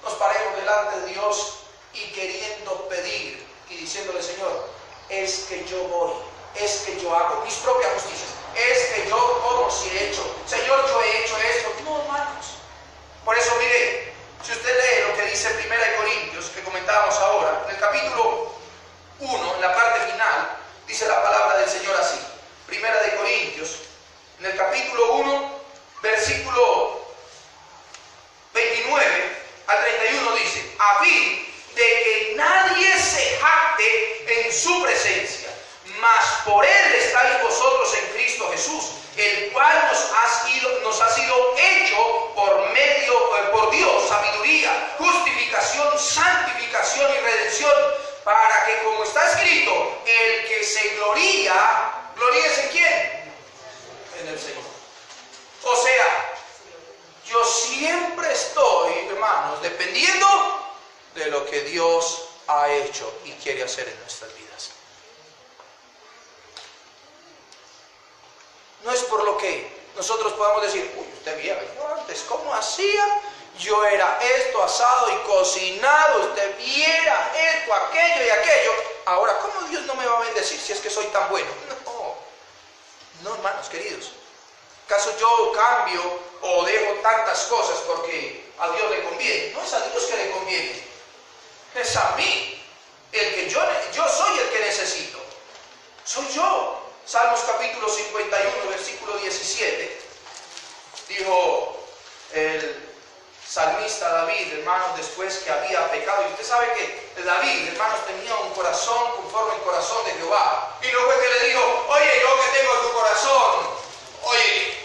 nos paremos delante de Dios y queriendo pedir y diciéndole, Señor, es que yo voy, es que yo hago mis propias justicias, es que yo todo sí he hecho, Señor, yo he hecho esto. No, hermanos. Por eso, mire, si usted lee lo que dice 1 Corintios, que comentábamos ahora, en el capítulo 1, en la parte final, dice la palabra del Señor así. 1 Corintios, en el capítulo 1, versículo 29 al 31 dice, a fin de que nadie se jacte en su presencia, mas por él estáis vosotros en Cristo Jesús, el cual nos ha sido hecho por Dios sabiduría, justificación, santificación y redención, para que, como está escrito, el que se gloría, ¿gloríese en quién? En el Señor. O sea, yo siempre estoy, hermanos, dependiendo de lo que Dios ha hecho y quiere hacer en nuestras vidas. No es por lo que nosotros podamos decir, uy, usted viera, yo antes, ¿cómo hacía? Yo era esto, asado y cocinado, usted viera esto, aquello y aquello. Ahora, ¿cómo Dios no me va a bendecir si es que soy tan bueno? No, hermanos queridos. ¿Acaso yo cambio o dejo tantas cosas porque a Dios le conviene? No es a Dios que le conviene, es a mí. El que yo soy el que necesito. Soy yo. Salmos capítulo 51, versículo 17. Dijo el salmista David, hermanos, después que había pecado. Y usted sabe que David, hermanos, tenía un corazón conforme al corazón de Jehová. Y no fue que le dijo, oye, yo que tengo tu corazón, oye,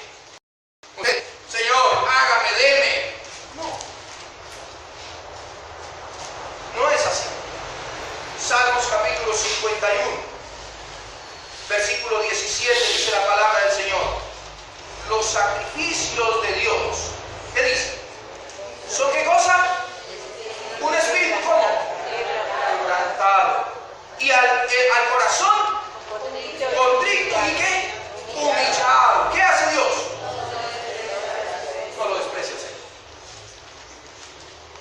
Señor, hágame, deme. No es así. Salmos capítulo 51, versículo 17, dice la palabra del Señor. beneficios de Dios. ¿Qué dice? ¿Son qué cosa? Un espíritu, ¿cómo? Quebrantado. Y al corazón contrito y ¿qué? Humillado. ¿Qué hace Dios? No lo desprecia, Señor.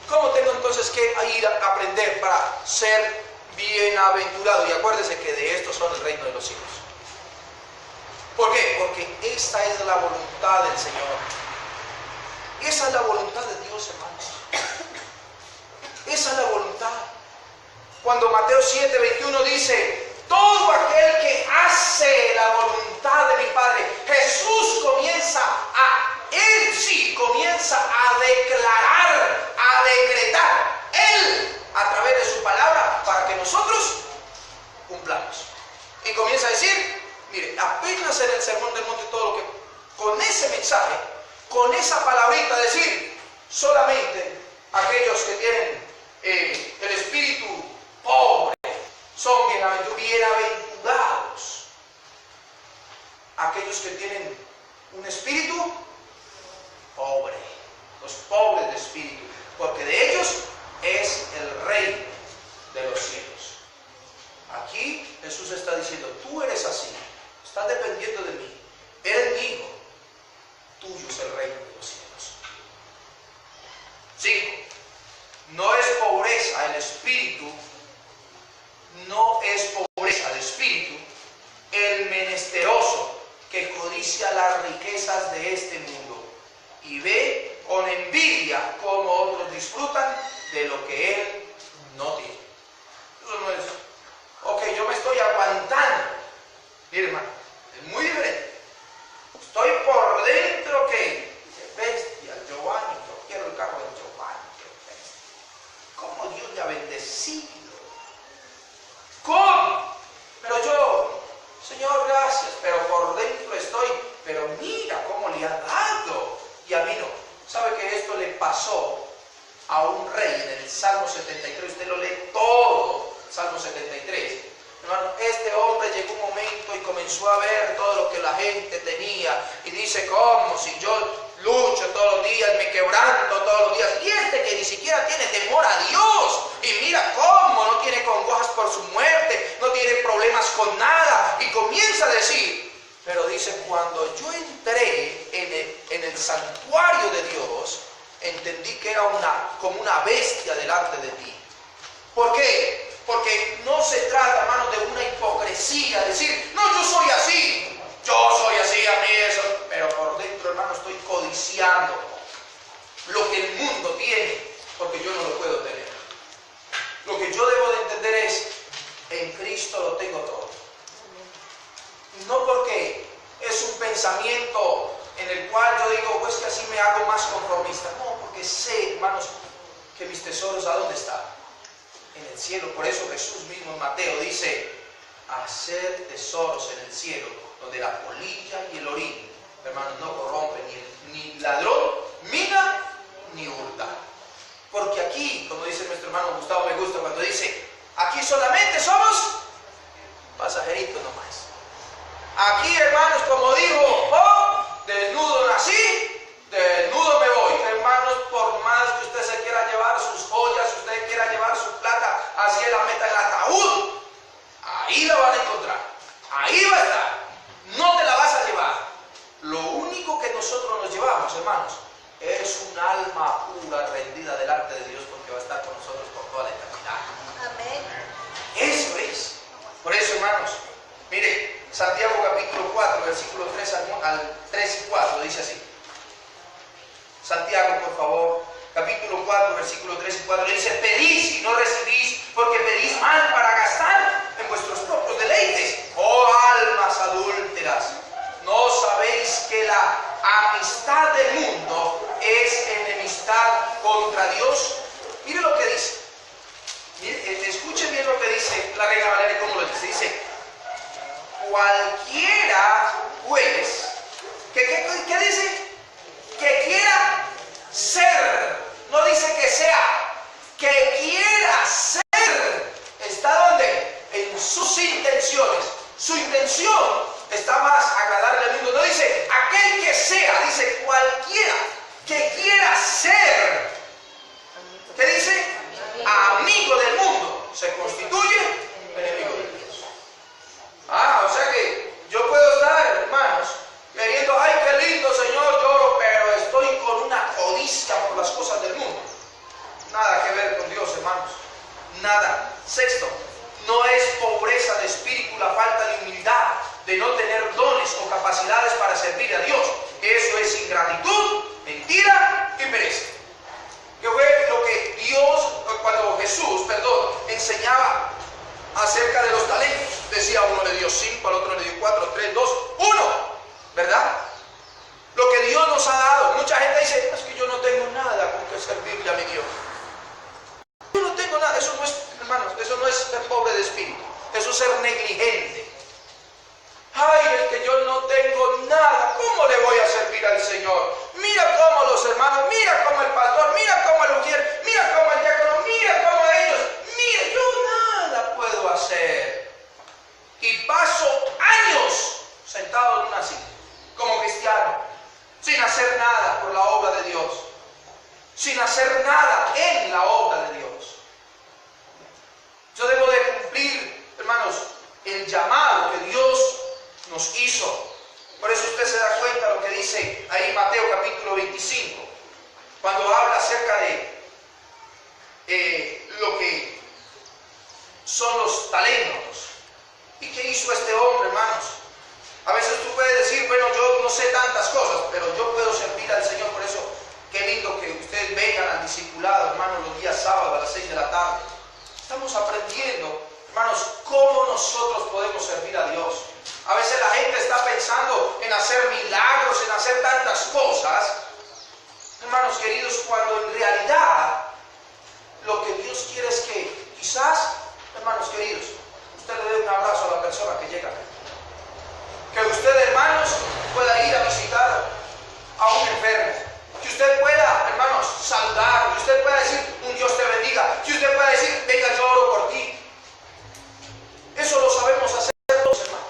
¿Cómo tengo entonces que ir a aprender para ser bienaventurado? Y acuérdese que de estos son el reino de los cielos. ¿Por qué? Porque esta es la voluntad del Señor. Esa es la voluntad de Dios, hermanos. Esa es la voluntad. Cuando Mateo 7:21 dice, todo aquel que hace la voluntad de mi Padre, Jesús comienza a declarar, a decretar, Él, a través de su palabra, para que nosotros cumplamos. Y comienza a decir, mire, apenas en el Sermón del Monte, todo lo que, con ese mensaje, con esa palabrita, decir, solamente aquellos que tienen el espíritu pobre son bienaventurados. Aquellos que tienen un espíritu pobre, los pobres de espíritu, porque de ellos es el reino de los cielos. Aquí Jesús está diciendo, tú eres así, estás dependiendo de mí, eres mi hijo, tuyo es el reino de los cielos. 5. No es pobreza el espíritu, no es pobreza el espíritu, el menesteroso que codicia las riquezas de este mundo y ve con envidia cómo otros disfrutan de lo que él no tiene. Eso no es, ok, yo me estoy aguantando. Mire, hermano, es muy diferente. Estoy por dentro que bestia, Giovanni, yo quiero el carro de Giovanni, qué bestia. ¿Cómo Dios le ha bendecido? ¿Cómo? Pero yo, Señor, gracias, pero por dentro estoy, pero mira cómo le ha dado. Y a mí no. ¿Sabe que esto le pasó a un rey en el Salmo 73? Usted lo lee todo, Salmo 73. Hermano, este hombre llegó un momento y comenzó a ver todo lo que la gente tenía y dice, ¿cómo? Si yo lucho todos los días, me quebranto todos los días, y este que ni siquiera tiene temor a Dios, y mira cómo no tiene congojas por su muerte, no tiene problemas con nada, y comienza a decir, pero dice, cuando yo entré en el santuario de Dios, entendí que era como una bestia delante de ti. ¿Por qué? Porque no se trata, hermano, de una hipocresía, decir, no, yo soy así, a mí eso, pero por dentro, hermano, estoy codiciando lo que el mundo tiene, porque yo no lo puedo tener. Lo que yo debo de entender es, en Cristo lo tengo todo. No porque es un pensamiento en el cual yo digo, pues que así me hago más conformista. No, porque sé, hermanos, que mis tesoros, ¿a dónde están? En el cielo. Por eso Jesús mismo en Mateo dice, hacer tesoros en el cielo, donde la polilla y el orín, hermanos, no corrompen, ni ladrón, mina, ni hurta. Porque aquí, como dice nuestro hermano Gustavo, me gusta cuando dice, aquí solamente somos pasajeritos nomás. Aquí, hermanos, como dijo, desnudo nací, desnudo me voy. Hermanos, por más que usted se quiera llevar sus joyas, usted quiera llevar su plata, así la meta en el ataúd, ahí la van a encontrar, ahí va a estar, no te la vas a llevar. Lo único que nosotros nos llevamos, hermanos, es un alma pura rendida delante de Dios, porque va a estar con nosotros por toda la eternidad. Amén. Eso es. Por eso, hermanos, mire, Santiago capítulo 4, versículo 3 al 3 y 4, dice así. Santiago, por favor, capítulo 4, versículo 3 y 4, dice, pedís y no recibís, porque pedís mal para gastar en vuestros propios deleites. Oh almas adúlteras, ¿no sabéis que la amistad del mundo es enemistad contra Dios? Mire lo que dice. Mire, escuchen bien lo que dice la Reina Valeria, cómo lo dice. Dice, cualquiera, pues, ¿qué dice? Que quiera ser, no dice que sea, que quiera ser, ¿está dónde? En sus intenciones. Su intención está más agradable al mundo. No dice aquel que sea, dice servir a Dios. Eso es ingratitud, mentira y pereza. Que fue lo que cuando Jesús, enseñaba acerca de los talentos. Decía, uno le dio 5, al otro le dio 4, 3, 2, 1, ¿verdad? Lo que Dios nos ha dado. Mucha gente dice, es que yo no tengo nada con que servirle a mi Dios. Yo no tengo nada. Eso no es, hermanos, eso no es ser pobre de espíritu. Eso es ser negligente. Ay, es que yo no tengo nada. ¿Cómo le voy a servir al Señor? Mira cómo los hermanos, mira cómo el pastor, mira cómo el ujier, mira cómo el diácono, mira cómo ellos. Mira, yo nada puedo hacer. Y paso años sentado en una silla, como cristiano, sin hacer nada por la obra de Dios, sin hacer nada en la obra de Dios. Yo debo de cumplir, hermanos, el llamado que Dios nos hizo. Por eso usted se da cuenta de lo que dice ahí Mateo capítulo 25, cuando habla acerca de lo que son los talentos. ¿Y qué hizo este hombre, hermanos? A veces tú puedes decir, bueno, yo no sé tantas cosas, pero yo puedo servir al Señor. Por eso, qué lindo que ustedes vengan al discipulado, hermanos, los días sábados a las 6 de la tarde. Estamos aprendiendo, hermanos, cómo nosotros podemos servir a Dios. A veces la gente está pensando en hacer milagros, en hacer tantas cosas, hermanos queridos, cuando en realidad lo que Dios quiere es que quizás, hermanos queridos, usted le dé un abrazo a la persona que llega. Que usted, hermanos, pueda ir a visitar a un enfermo. Que usted pueda, hermanos, saludar. Que usted pueda decir, un Dios te bendiga. Que usted pueda decir, venga, yo oro por ti. Eso lo sabemos hacer todos, hermanos.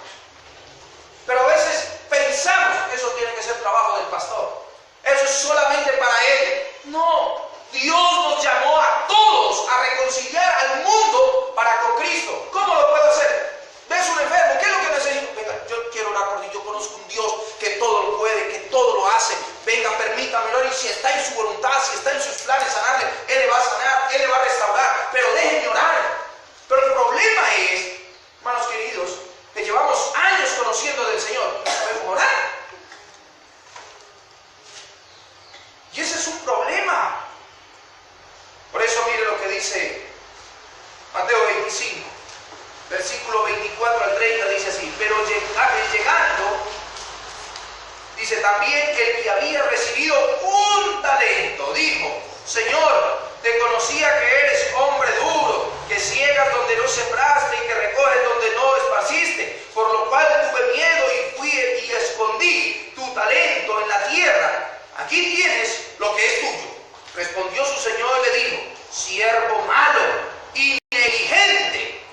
Pero a veces pensamos que eso tiene que ser trabajo del pastor. Eso es solamente para él. No, Dios nos llamó a todos a reconciliar al mundo para con Cristo. ¿Cómo lo puedo hacer? ¿Ves un enfermo? ¿Qué es lo que necesito? Venga, yo quiero orar por ti. Yo conozco un Dios que todo lo puede, que todo lo hace. Venga, permítame orar. Y si está en su voluntad, si está en sus planes sanarle, Él le va a sanar, Él le va a restaurar. Pero déjenme orar. Pero el problema es, hermanos queridos, que llevamos años conociendo del Señor y no sabemos orar. Y ese es un problema. Por eso mire lo que dice Mateo 25, versículo 24 al 30, dice así: pero llegando, dice, también el que había recibido un talento, dijo, Señor, te conocía que eres hombre duro, que ciegas donde no sembraste y que recoges donde no esparciste, por lo cual tuve miedo y fui y escondí tu talento en la tierra. Aquí tienes lo que es tuyo. Respondió su señor y le dijo, siervo malo y negligente,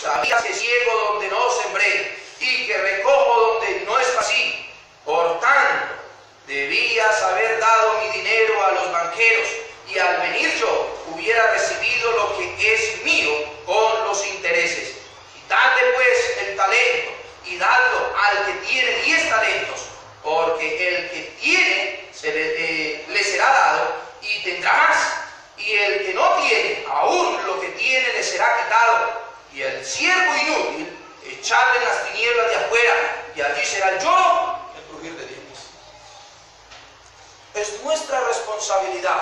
sabías que ciego donde no sembré y que recojo donde no esparcí. Por tanto, debías haber dado mi dinero a los banqueros, y al venir yo hubiera recibido lo que es mío con los intereses. Quitadle pues el talento y dadlo al que tiene 10 talentos, porque el que tiene le será dado y tendrá más, y el que no tiene, aún lo que tiene le será quitado. Y el siervo inútil, echadle en las tinieblas de afuera, y allí será el lloro y el crujir de dientes. Es nuestra responsabilidad.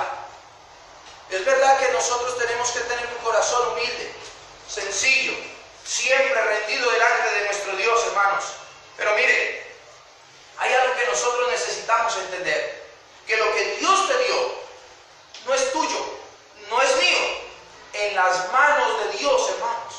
Es verdad que nosotros tenemos que tener un corazón humilde, sencillo, siempre rendido delante de nuestro Dios, hermanos. Pero mire, hay algo que nosotros necesitamos entender, que lo que Dios te dio no es tuyo, no es mío, en las manos de Dios, hermanos.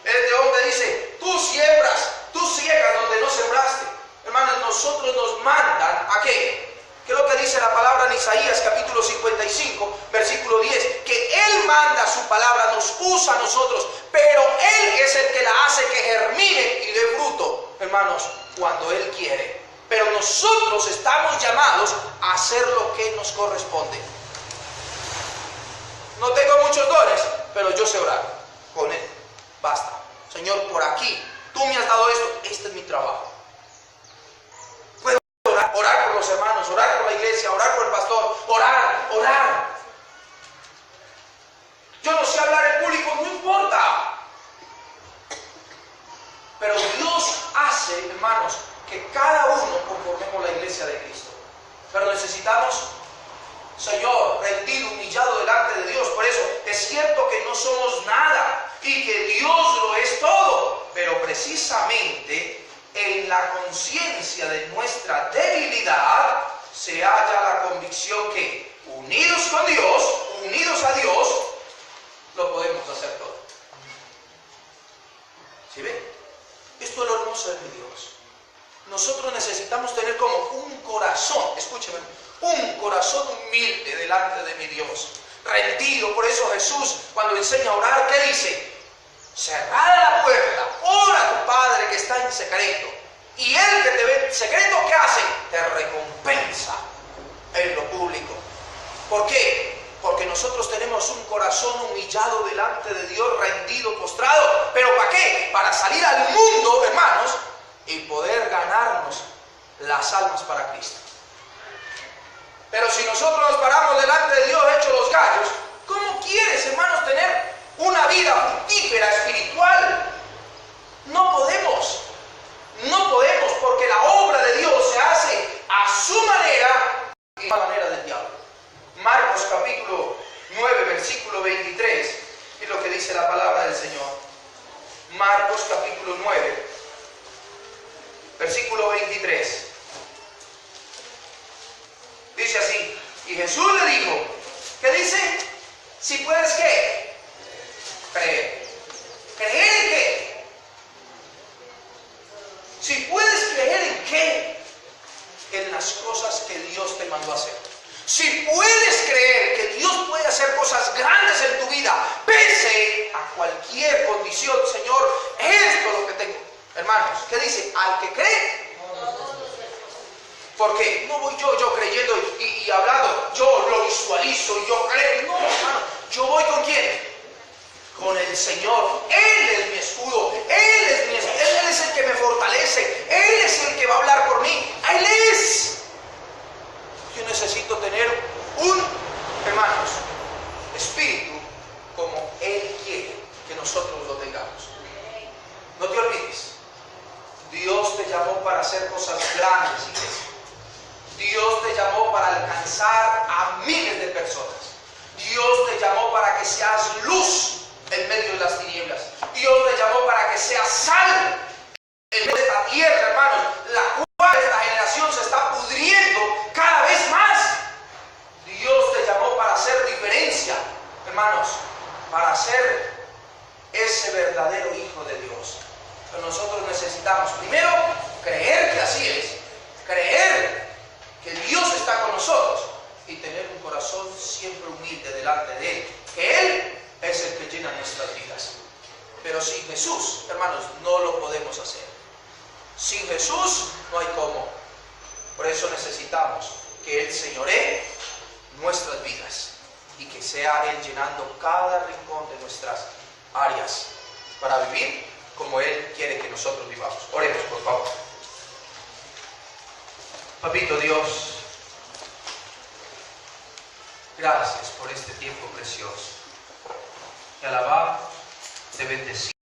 Este hombre dice, tú siembras, tú ciegas donde no sembraste. Hermanos, nosotros nos mandan ¿a qué? ¿Qué es lo que dice la palabra en Isaías capítulo 55, versículo 10? Que Él manda su palabra, nos usa a nosotros, pero Él es el que la hace que germine y dé fruto, hermanos, cuando Él quiere. Pero nosotros estamos llamados a hacer lo que nos corresponde. No tengo muchos dones, pero yo sé orar. Con Él basta. Señor, por aquí, tú me has dado esto, este es mi trabajo. Puedo orar por los hermanos, orar por la iglesia, orar por el pastor, orar. Yo no sé hablar en público, no importa. Pero Dios hace, hermanos, que cada uno, conforme Pero necesitamos, Señor, rendido, humillado delante de Dios. Por eso es cierto que no somos nada y que Dios lo es todo. Pero precisamente en la conciencia de nuestra debilidad se halla la convicción que unidos con Dios, unidos a Dios, lo podemos hacer todo. ¿Sí ven? Esto es lo hermoso de mi Dios. Nosotros necesitamos tener como un corazón, escúcheme, un corazón humilde delante de mi Dios, rendido. Por eso Jesús, cuando enseña a orar, ¿qué dice? Cerrada la puerta, ora a tu Padre que está en secreto. Y Él que te ve en secreto, ¿qué hace? Te recompensa en lo público. ¿Por qué? Porque nosotros tenemos un corazón humillado delante de Dios, rendido, postrado. ¿Pero para qué? Para salir al mundo, hermanos, y poder ganarnos las almas para Cristo. Pero si nosotros nos paramos delante de Dios hechos los gallos, ¿cómo quieres, hermanos, tener una vida fructífera espiritual? No podemos. No podemos, porque la obra de Dios se hace a su manera y a la manera del diablo. Marcos capítulo 9, versículo 23, es lo que dice la palabra del Señor. Marcos capítulo 9, versículo 23. Dice así, y Jesús le dijo, ¿qué dice? Si puedes, ¿qué? Creer. ¿Creer en qué? Si puedes creer en qué, en las cosas que Dios te mandó a hacer. Si puedes creer que Dios puede hacer cosas grandes en tu vida, pese a cualquier condición, Señor, esto es lo que tengo. Hermanos, ¿qué dice? Al que cree. ¿Por qué? No voy yo creyendo y hablando, yo lo visualizo y yo creo. No, hermano, yo voy ¿con quién? Con el Señor. Él es mi escudo, Él es el que me fortalece, Él es el que va a hablar por mí, Él es. Yo necesito tener hermanos, espíritu como Él quiere que nosotros lo tengamos. No te olvides, Dios te llamó para hacer cosas grandes, iglesia. Dios te llamó para alcanzar a miles de personas. Dios te llamó para que seas luz en medio de las tinieblas. Dios te llamó para que seas sal en medio de esta tierra, hermanos, la cual esta generación se está pudriendo cada vez más. Dios te llamó para hacer diferencia, hermanos, para ser ese verdadero hijo de Dios. Pero nosotros necesitamos primero creer que así es, creer que Dios está con nosotros y tener un corazón siempre humilde delante de Él, que Él es el que llena nuestras vidas. Pero sin Jesús, hermanos, no lo podemos hacer. Sin Jesús no hay cómo. Por eso necesitamos que Él señoree nuestras vidas y que sea Él llenando cada rincón de nuestras áreas para vivir como Él quiere que nosotros vivamos. Oremos, por favor. Papito Dios, gracias por este tiempo precioso. Te alabamos, te bendecimos.